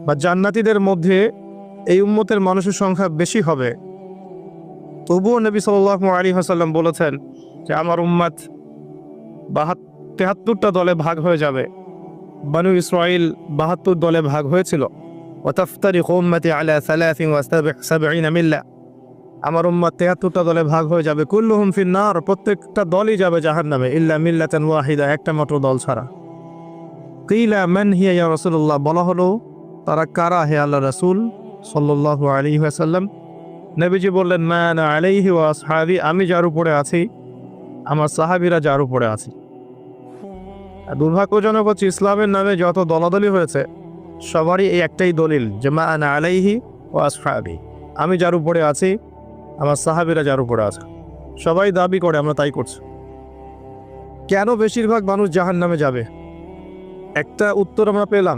বা জান্নাতীদের মধ্যে এই উম্মতের মানুষের সংখ্যা বেশি হবে, তবুও নবী সাল্লাল্লাহু আলাইহি ওয়াসাল্লাম বলেছেন যে আমার উম্মত 73টা দলে ভাগ হয়ে যাবে। বানু ইসরাইল 72 দলে ভাগ হয়েছিল। ওয়াতাফতারিকু উম্মতি আলা 73 মিল্লা, আমার উম্মত 73টা দলে ভাগ হয়ে যাবে। কুল্লুহুম ফিন্নার, প্রত্যেকটা দলই যাবে জাহান্নামে, ইল্লা মিল্লাতান ওয়াহিদা, একটা মাত্র দল ছাড়া। কিলা মান হিয়া ইয়া রাসূলুল্লাহ, বলা হলো তারা কারা হে আল্লাহ রাসূল সাল্লাল্লাহু আলাইহি ওয়াসাল্লাম? নবীজি বললেন মা আনা আলাইহি ওয়া আসহাবি, আমি যার উপরে আছি, আমার সাহাবীরা যার উপরে আছে। দুর্ভাগ্যজনক হচ্ছে ইসলামের নামে যত দলাদলি হয়েছে সবারই এই একটাই দলিল যে মা আনা আলাইহি ওয়া আসহাবি, আমি যার উপরে আছি, আমার সাহাবীরা যার উপরে আছে। সবাই দাবি করে আমরা তাই করছি। কেন বেশিরভাগ মানুষ জাহান্নামে যাবে? একটা উত্তর আমরা পেলাম,